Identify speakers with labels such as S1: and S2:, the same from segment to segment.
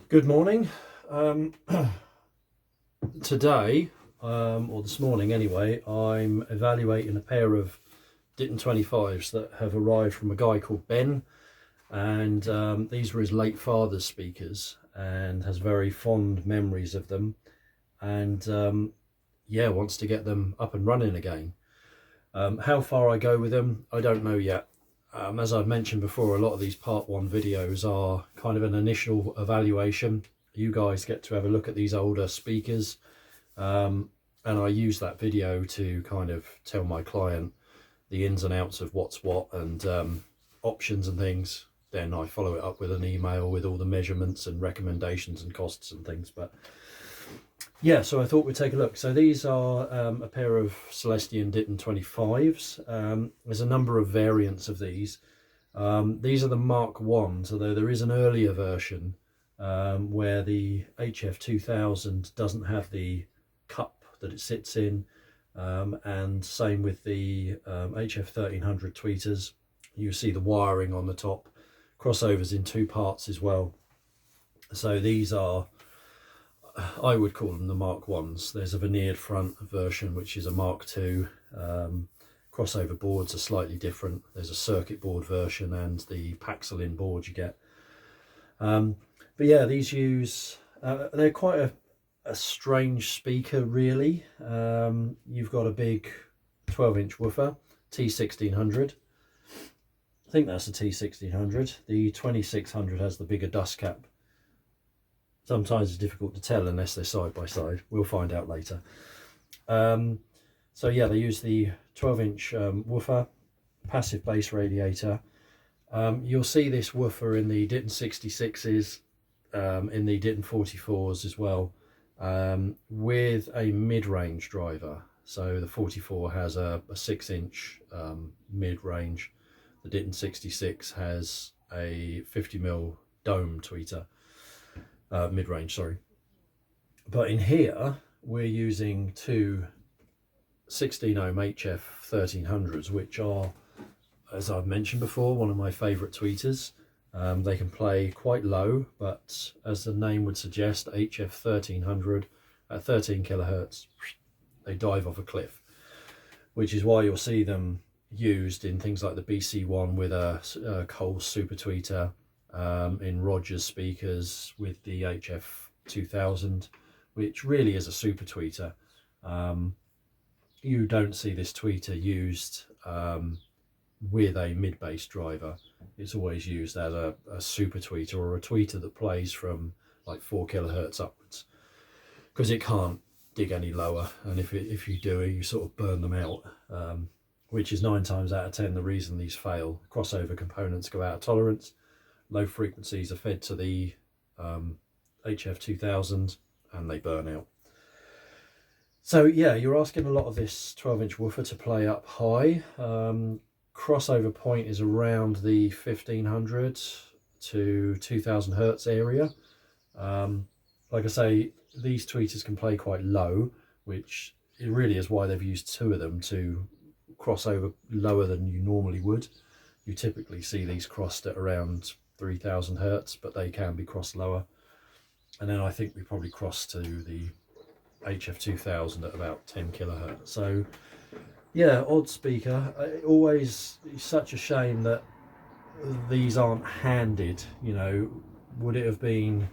S1: Good morning. Today, or this morning anyway, I'm evaluating a pair of Ditton 25s that have arrived from a guy called Ben, and these were his late father's speakers, and has very fond memories of them, and yeah, wants to get them up and running again. How far I go with them, I don't know yet. As I've mentioned before, a lot of these part one videos are kind of an initial evaluation. You guys get to have a look at these older speakers, and I use that video to kind of tell my client the ins and outs of what's what, and options and things. Then I follow it up with an email with all the measurements and recommendations and costs and things. But yeah, so I thought we'd take a look. So these are a pair of Celestion Ditton 25s. There's a number of variants of these. These are the Mark 1s, although there is an earlier version where the HF 2000 doesn't have the cup that it sits in, and same with the HF 1300 tweeters. You see the wiring on the top, crossovers in two parts as well. So these are, I would call them the Mark 1s. There's a veneered front version, which is a Mark 2. Crossover boards are slightly different. There's a circuit board version and the Paxil-in board you get. But yeah, these use, they're quite a strange speaker, really. You've got a big 12-inch woofer, T1600. I think that's the T1600. The 2600 has the bigger dust cap. Sometimes it's difficult to tell unless they're side by side. We'll find out later. So yeah, they use the 12-inch woofer, passive bass radiator. You'll see this woofer in the Ditton 66s, in the Ditton 44s as well, with a mid-range driver. So the 44 has a 6-inch mid-range. The Ditton 66 has a 50mm dome tweeter. Mid-range, sorry. But in here we're using two 16 ohm HF 1300s, which are, as I've mentioned before, one of my favourite tweeters. They can play quite low, but as the name would suggest, HF 1300 at 13 kilohertz, they dive off a cliff, which is why you'll see them used in things like the BC1 with a Coles super tweeter, in Rogers speakers with the HF 2000, which really is a super tweeter. You don't see this tweeter used with a mid-bass driver. It's always used as a super tweeter, or a tweeter that plays from like 4 kilohertz upwards, because it can't dig any lower, and if you do, you sort of burn them out, which is 9 times out of 10 the reason these fail. Crossover components go out of tolerance. Low frequencies are fed to the HF 2000 and they burn out. So yeah, you're asking a lot of this 12-inch woofer to play up high. Crossover point is around the 1500 to 2000 hertz area. Like I say, these tweeters can play quite low, which it really is why they've used two of them to cross over lower than you normally would. You typically see these crossed at around 3000 hertz, but they can be crossed lower. And then I think we probably crossed to the HF 2000 at about 10 kilohertz. So yeah, odd speaker. Always such a shame that these aren't handed. You know, would it have been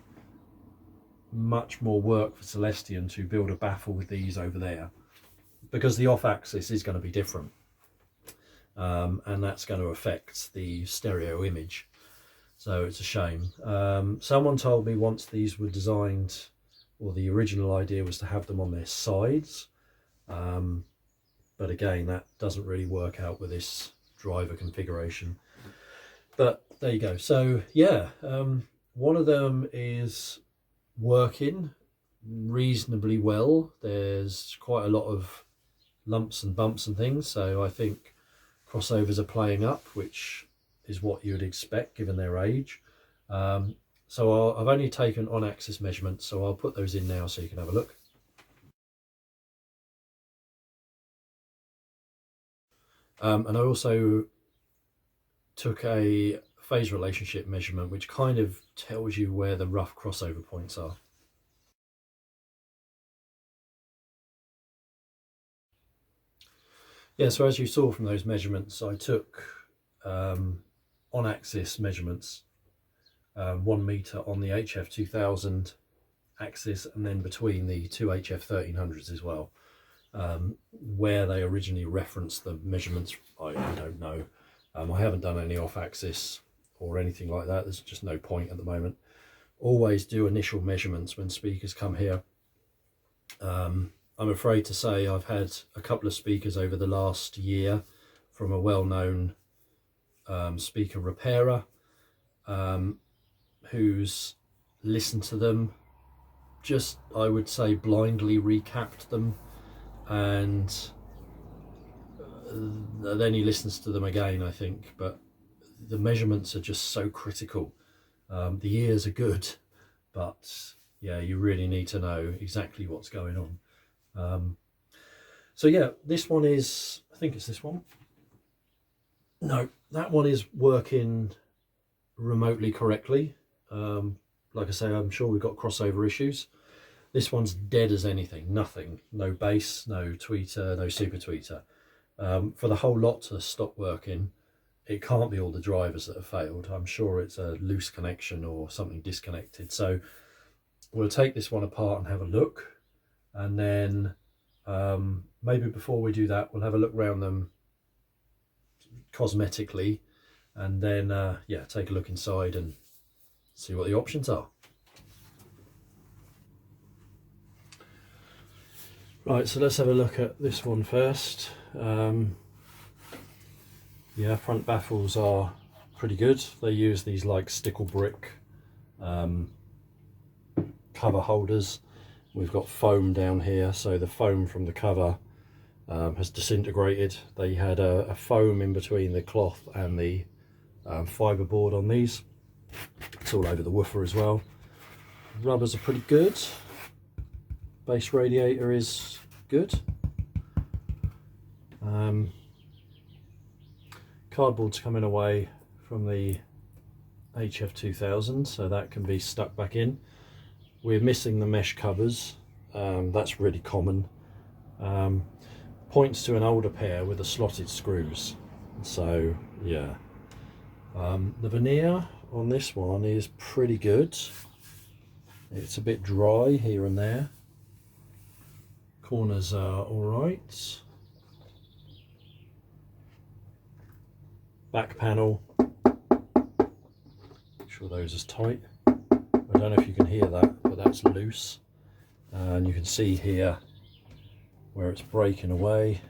S1: much more work for Celestion to build a baffle with these over there? Because the off axis is going to be different, and that's going to affect the stereo image. So it's a shame. Someone told me once these were designed, or the original idea was to have them on their sides. But again, that doesn't really work out with this driver configuration. But there you go. So yeah, one of them is working reasonably well. There's quite a lot of lumps and bumps and things. So I think crossovers are playing up, which is what you would expect given their age. So I've only taken on-axis measurements, so I'll put those in now so you can have a look. And I also took a phase relationship measurement, which kind of tells you where the rough crossover points are. Yeah, so as you saw from those measurements, I took on-axis measurements, 1 meter on the HF 2000 axis, and then between the two HF 1300s as well. Where they originally referenced the measurements, I don't know. I haven't done any off-axis or anything like that. There's just no point at the moment. Always do initial measurements when speakers come here. I'm afraid to say I've had a couple of speakers over the last year from a well-known speaker repairer who's listened to them, just, I would say, blindly recapped them, and then he listens to them again, I think. But the measurements are just so critical. The ears are good, but yeah, you really need to know exactly what's going on. So yeah, this one is, I think it's this one. No, that one is working remotely correctly. Like I say, I'm sure we've got crossover issues. This one's dead as anything, nothing, no bass, no tweeter, no super tweeter. For the whole lot to stop working, it can't be all the drivers that have failed. I'm sure it's a loose connection or something disconnected. So we'll take this one apart and have a look. And then maybe before we do that, we'll have a look around them cosmetically, and then yeah, take a look inside and see what the options are. Right, so let's have a look at this one first. Yeah, front baffles are pretty good. They use these like stickle brick cover holders. We've got foam down here, so the foam from the cover has disintegrated. They had a foam in between the cloth and the fiberboard on these. It's all over the woofer as well. Rubbers are pretty good. Base radiator is good. Cardboard's coming away from the HF 2000, so that can be stuck back in. We're missing the mesh covers. That's really common. Points to an older pair with the slotted screws. So yeah, the veneer on this one is pretty good. It's a bit dry here and there. Corners are all right. Back panel, make sure those are tight. I don't know if you can hear that, but that's loose. And you can see here where it's breaking away.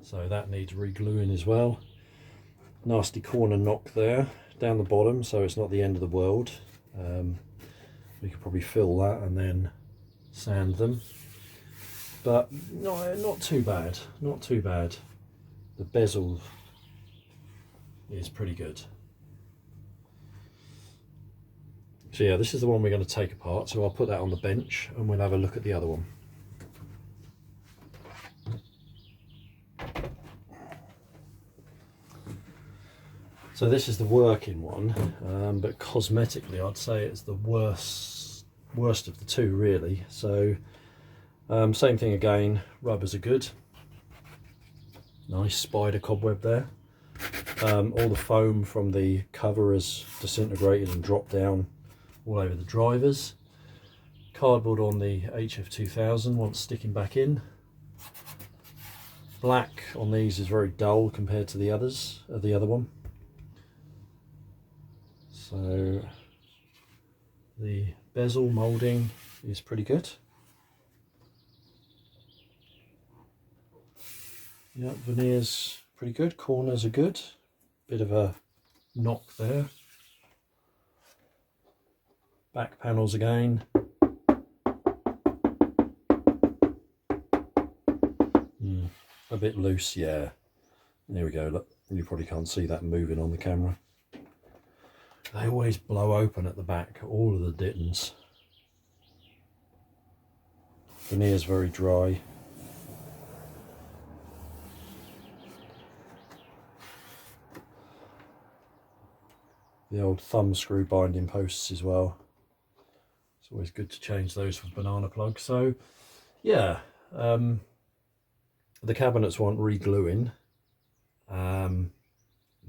S1: So that needs re-gluing as well. Nasty corner knock there, down the bottom, so it's not the end of the world. We could probably fill that and then sand them. But not too bad, not too bad. The bezel is pretty good. So yeah, this is the one we're going to take apart, so I'll put that on the bench and we'll have a look at the other one. So this is the working one, but cosmetically I'd say it's the worst of the two really. So same thing again, rubbers are good. Nice spider cobweb there. All the foam from the cover has disintegrated and dropped down all over the drivers. Cardboard on the HF 2000 wants sticking back in. Black on these is very dull compared to the others, the other one. So the bezel moulding is pretty good. Yeah, veneer's pretty good, corners are good. Bit of a knock there. Back panels again. A bit loose, yeah. There we go, look, you probably can't see that moving on the camera. They always blow open at the back, all of the Dittons. Veneer's very dry. The old thumb screw binding posts as well. It's always good to change those for banana plugs. So yeah, the cabinets want re-gluing.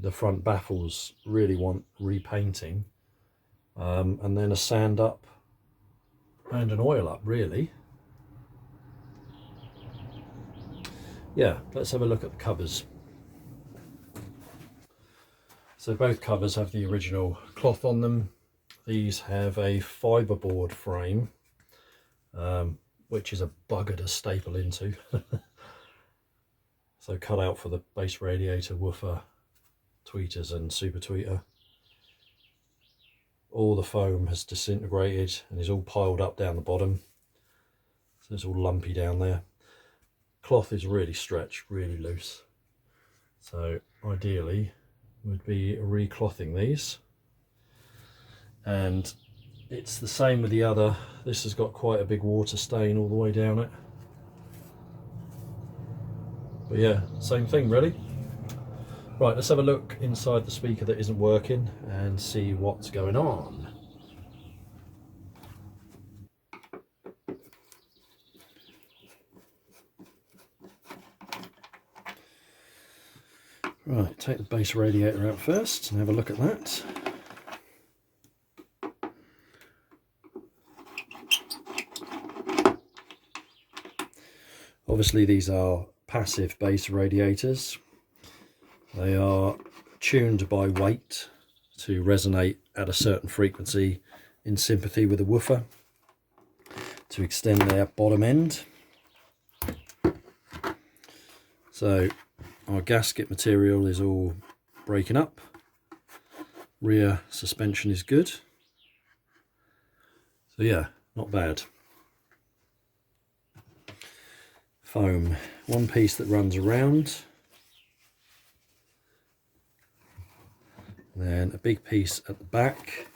S1: The front baffles really want repainting, and then a sand up and an oil up really. Yeah, let's have a look at the covers. So both covers have the original cloth on them. These have a fiberboard frame, which is a bugger to staple into. So cut out for the base radiator, woofer, tweeters and super tweeter. All the foam has disintegrated and is all piled up down the bottom. So it's all lumpy down there. Cloth is really stretched, really loose. So ideally would be reclothing these. And it's the same with the other. This has got quite a big water stain all the way down it. But yeah, same thing really. Right, let's have a look inside the speaker that isn't working and see what's going on. Right, take the base radiator out first and have a look at that. Obviously these are passive base radiators. They are tuned by weight to resonate at a certain frequency in sympathy with the woofer to extend their bottom end. So our gasket material is all breaking up. Rear suspension is good. So yeah, not bad. Foam, one piece that runs around. Then a big piece at the back.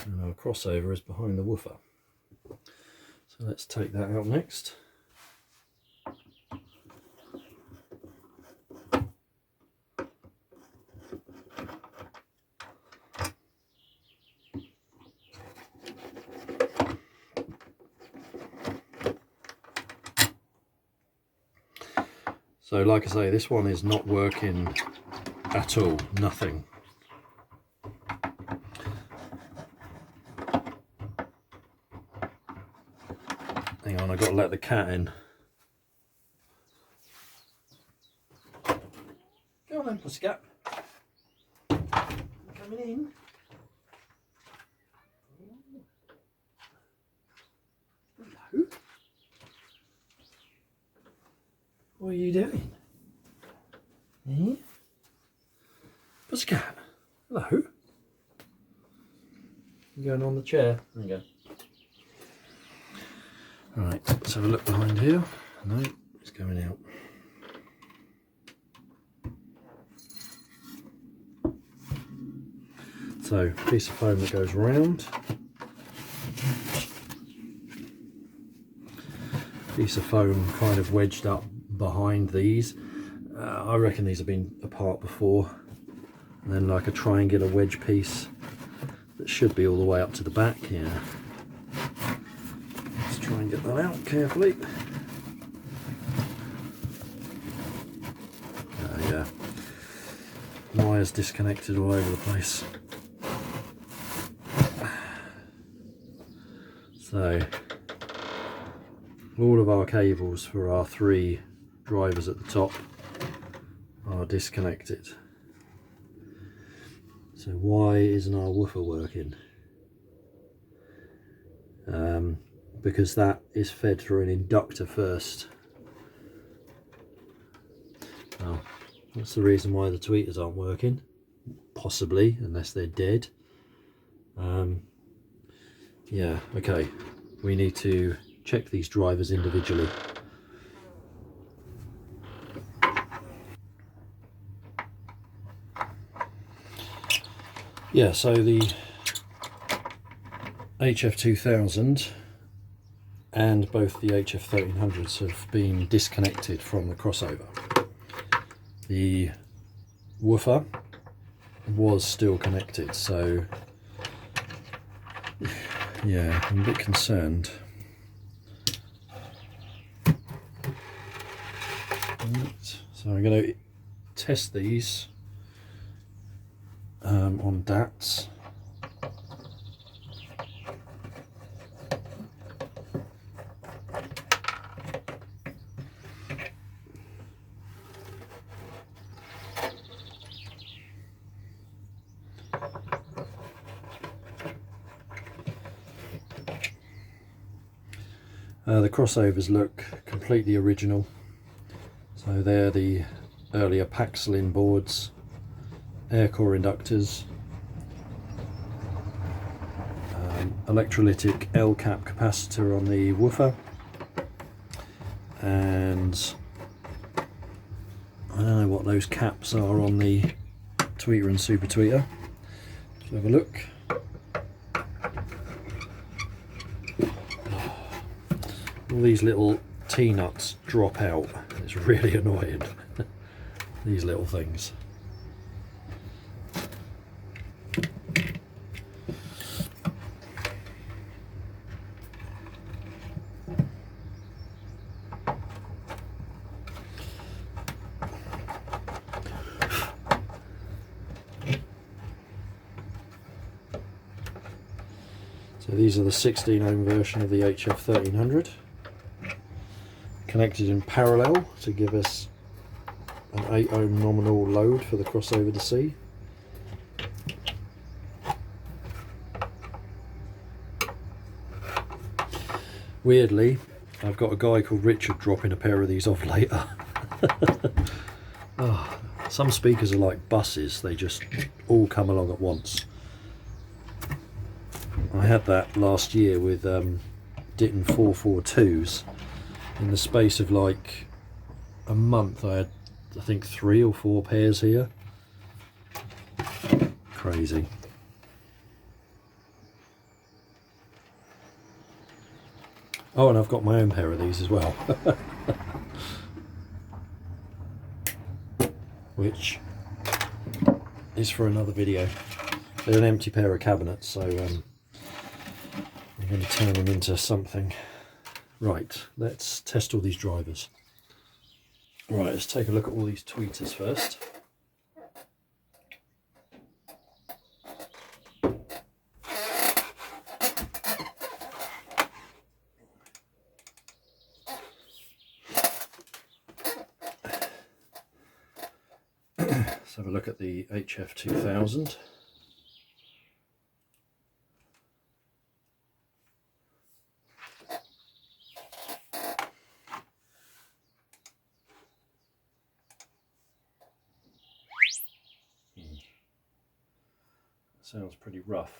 S1: And our crossover is behind the woofer. So let's take that out next. So like I say, this one is not working at all, nothing. Hang on, I've got to let the cat in. Go on then, pussycat. Coming in. Hello. What are you doing? Eh? Pussycat. Hello. You going on the chair? There you go. Right, let's have a look behind here. No, it's going out. So, piece of foam that goes round. Piece of foam kind of wedged up behind these. I reckon these have been apart before. And then like a triangular wedge piece that should be all the way up to the back here. Let's try and get that out carefully. Yeah, wires disconnected all over the place. So all of our cables for our 3 drivers at the top are disconnected. So why isn't our woofer working? Because that is fed through an inductor first. Well, that's the reason why the tweeters aren't working, possibly, unless they're dead. Yeah, okay, we need to check these drivers individually. Yeah, so the HF2000 and both the HF1300s have been disconnected from the crossover. The woofer was still connected, so yeah, I'm a bit concerned. Right, so I'm going to test these on DATs. The crossovers look completely original. So they're the earlier Paxlin boards, air core inductors, electrolytic L-cap capacitor on the woofer, and I don't know what those caps are on the tweeter and super tweeter. Let's have a look. All these little T-nuts drop out. It's really annoying. These little things. So these are the 16 ohm version of the HF1300. Connected in parallel to give us an 8 ohm nominal load for the crossover to see. Weirdly, I've got a guy called Richard dropping a pair of these off later. Oh, some speakers are like buses, they just all come along at once. I had that last year with Ditton 442s. In the space of like a month I had, I think, 3 or 4 pairs here. Crazy. Oh, and I've got my own pair of these as well. Which is for another video. They're an empty pair of cabinets, so I'm going to turn them into something. Right, let's test all these drivers. Right, let's take a look at all these tweeters first. Let's have a look at the HF2000. Sounds pretty rough.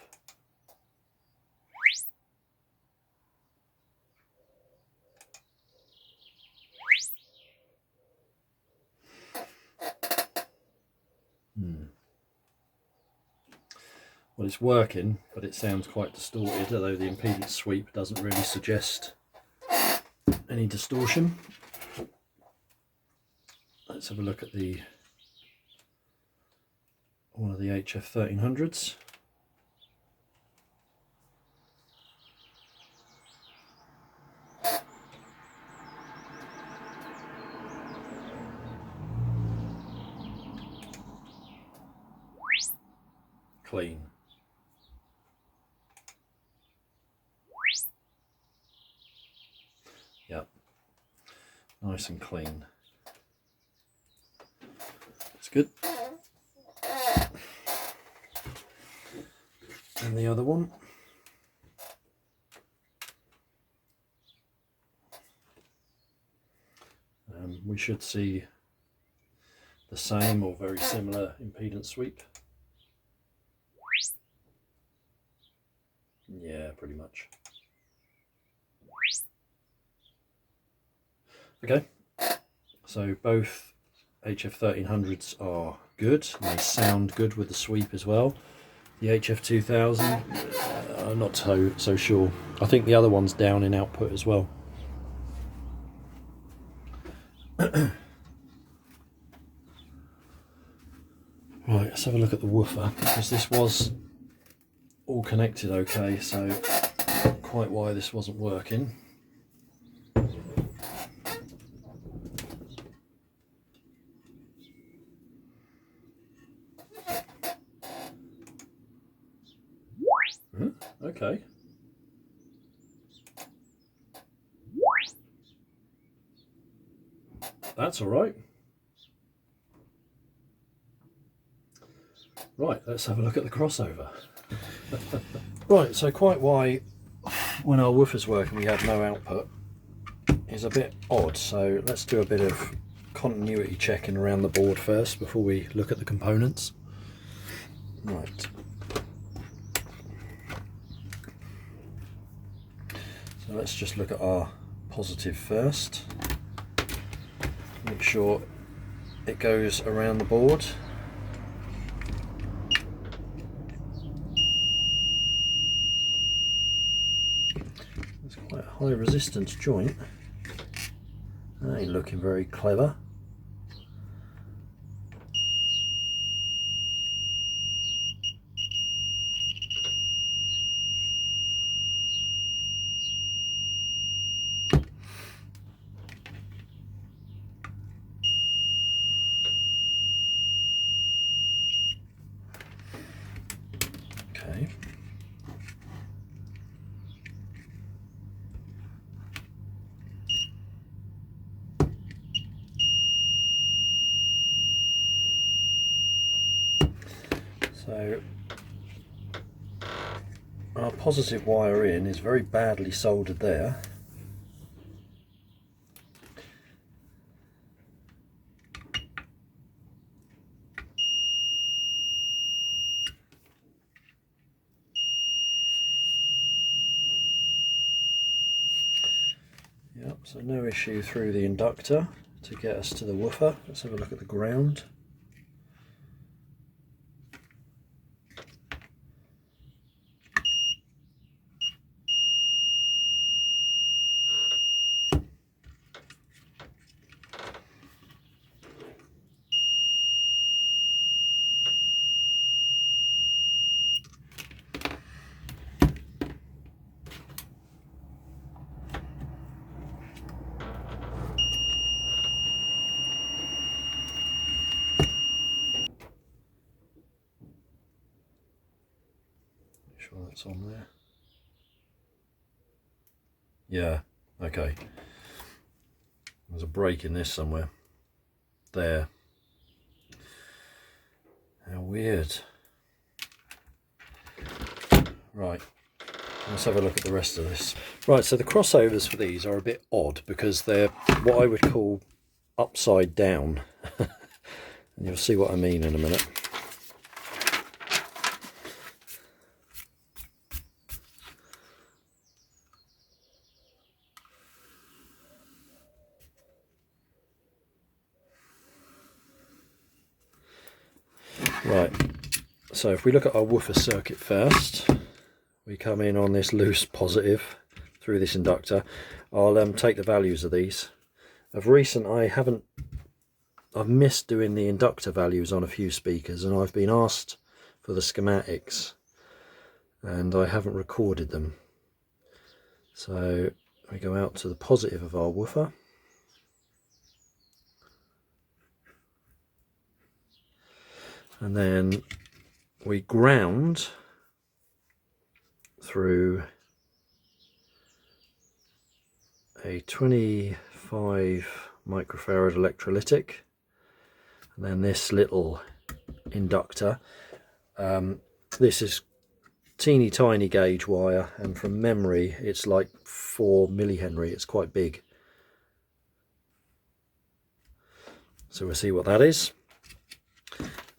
S1: Well, it's working, but it sounds quite distorted, although the impedance sweep doesn't really suggest any distortion. Let's have a look at the one of the HF1300s. Clean. Yep, nice and clean. It's good. And the other one. We should see the same or very similar impedance sweep. Yeah, pretty much. Okay, so both HF1300s are good, and they sound good with the sweep as well. the HF2000. I'm not so sure. I think the other one's down in output as well. Right, let's have a look at the woofer, because this was all connected okay, so not quite why this wasn't working. Okay. That's all right. Right, let's have a look at the crossover. Right, so quite why when our woofer's working we have no output is a bit odd, so let's do a bit of continuity checking around the board first before we look at the components. Right. So let's just look at our positive first. Make sure it goes around the board. It's quite a high resistance joint. That ain't looking very clever. Okay. So our positive wire in is very badly soldered there. Yep, so no issue through the inductor to get us to the woofer. Let's have a look at the ground. Sure that's on there. Yeah, okay. There's a break in this somewhere. There. How weird. Right, let's have a look at the rest of this. Right, so the crossovers for these are a bit odd because they're what I would call upside down. And you'll see what I mean in a minute. Right, so if we look at our woofer circuit first, we come in on this loose positive through this inductor. I'll take the values of these. Of recent I've missed doing the inductor values on a few speakers, and I've been asked for the schematics and I haven't recorded them. So we go out to the positive of our woofer. And then we ground through a 25 microfarad electrolytic, and then this little inductor. This is teeny tiny gauge wire, and from memory it's like 4 millihenry. It's quite big. So we'll see what that is.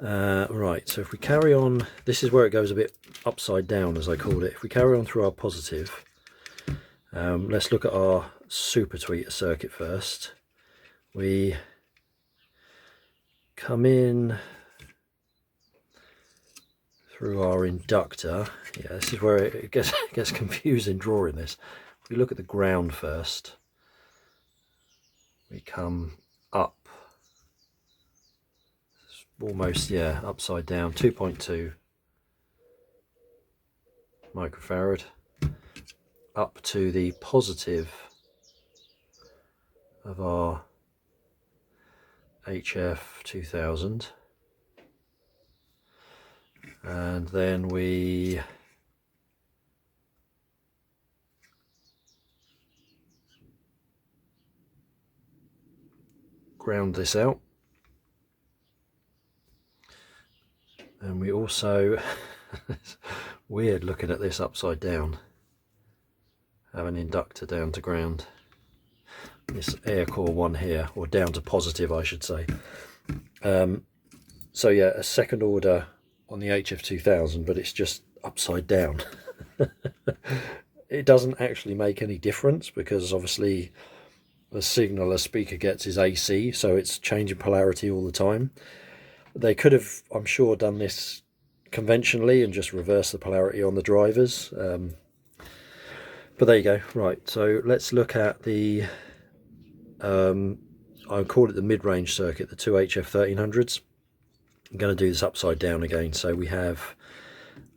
S1: Right, so if we carry on, this is where it goes a bit upside down, as I called it. If we carry on through our positive, let's look at our super tweeter circuit first. We come in through our inductor. Yeah, this is where it gets confusing drawing this. If we look at the ground first, we come up almost, yeah, upside down, 2.2 microfarad up to the positive of our HF 2000, and then we ground this out, and we also it's weird looking at this upside down, have an inductor down to ground, this air core one here, or down to positive I should say. So yeah, a second order on the HF 2000, but it's just upside down. It doesn't actually make any difference because obviously the signal a speaker gets is AC, so it's changing polarity all the time. They could have, I'm sure, done this conventionally and just reverse the polarity on the drivers, but there you go. Right, so let's look at the I call it the mid-range circuit, the two HF 1300s. I'm going to do this upside down again. So we have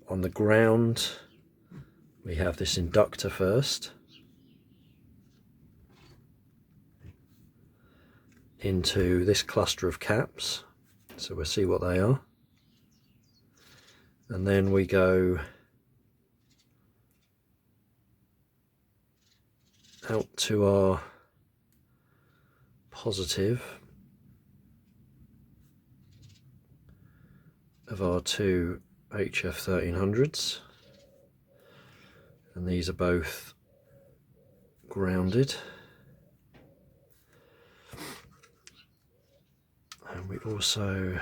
S1: on the ground, we have this inductor first into this cluster of caps, so we'll see what they are, and then we go out to our positive of our two HF 1300s, and these are both grounded, and we also,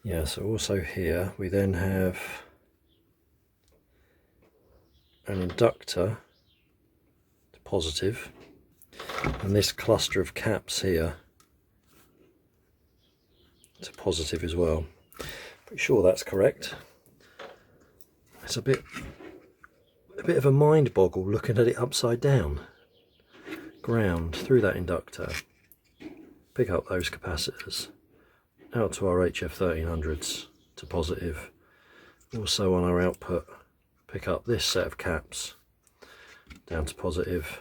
S1: yeah, so also here we then have an inductor to positive, and this cluster of caps here to positive as well. Pretty sure that's correct. It's a bit of a mind boggle looking at it upside down. Ground through that inductor, pick up those capacitors, out to our HF 1300s to positive. Also on our output, pick up this set of caps down to positive,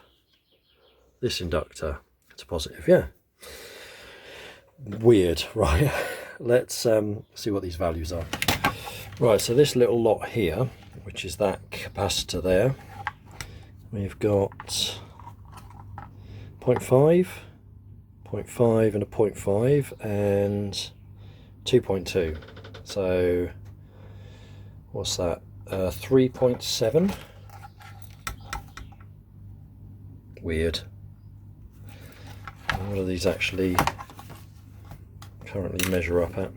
S1: this inductor to positive. Yeah, weird. Right, let's see what these values are. Right, so this little lot here, which is that capacitor there, we've got 0.5, 0.5 and a 0.5 and 2.2. So what's that? 3.7. Weird. What do these actually currently measure up at?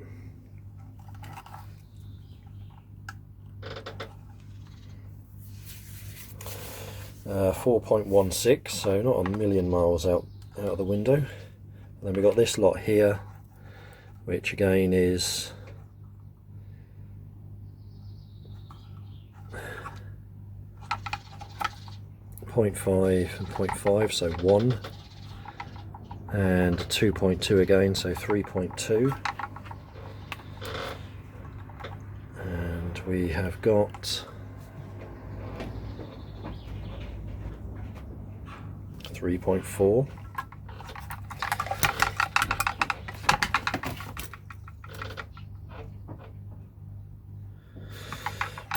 S1: Uh, 4.16, so not a million miles out of the window. And then we've got this lot here, which again is 0.5 and 0.5, so 1, and 2.2 again, so 3.2. And we have got 3.4.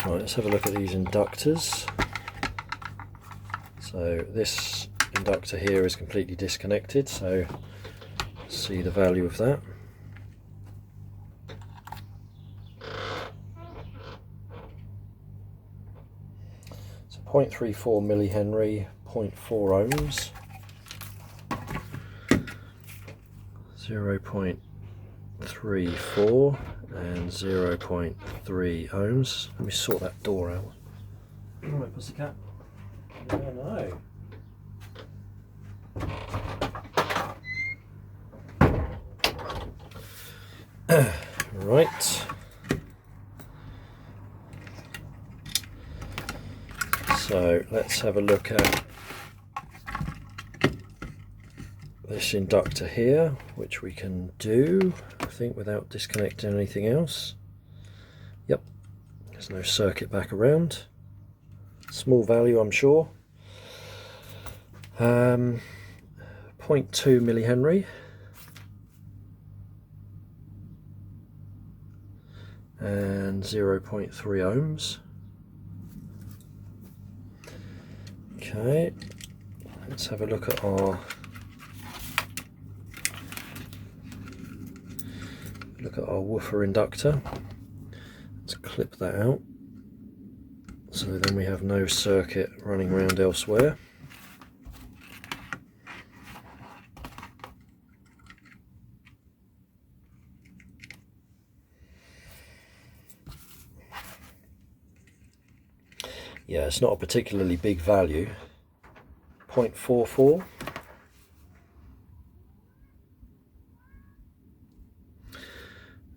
S1: Right, let's have a look at these inductors. So this inductor here is completely disconnected, so let's see the value of that. So 0.34 millihenry, 0.4 ohms, 0.34 and 0.3 ohms. Let me sort that door out. Alright, pussycat. I don't know. Right. So let's have a look at this inductor here, which we can do, I think, without disconnecting anything else. Yep, there's no circuit back around. Small value, I'm sure. 0.2 millihenry. And 0.3 ohms. Okay, let's have a look at our woofer inductor. Let's clip that out, so then we have no circuit running around elsewhere. Yeah, it's not a particularly big value. 0.44.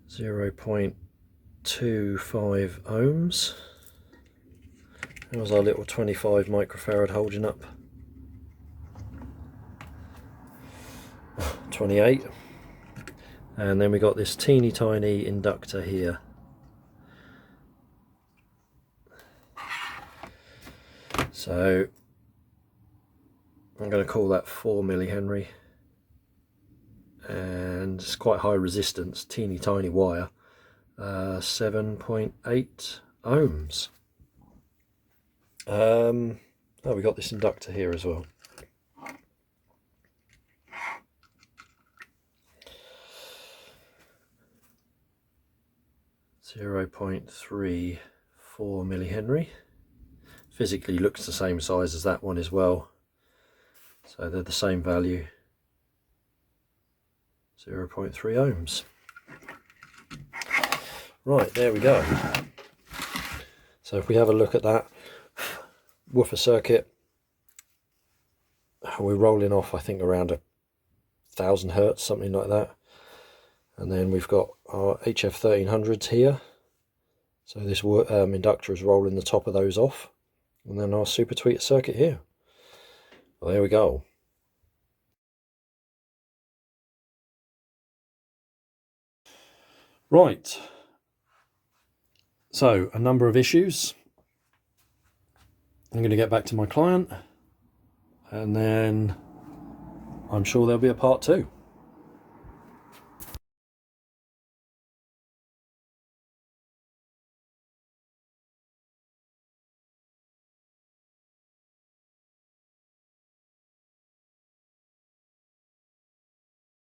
S1: 0.25 ohms. That was our little 25 microfarad holding up. 28. And then we got this teeny tiny inductor here. So I'm going to call that 4 millihenry, and it's quite high resistance, teeny tiny wire, 7.8 ohms. Oh, we got this inductor here as well. .34 millihenry. Physically looks the same size as that one as well, so they're the same value. 0.3 ohms. Right, there we go. So if we have a look at that woofer circuit, we're rolling off, I think, around 1000 hertz, something like that. And then we've got our HF 1300s here, so this inductor is rolling the top of those off. And then our super tweeter circuit here. Well, there we go. Right. So, a number of issues. I'm going to get back to my client, and then I'm sure there'll be a part 2.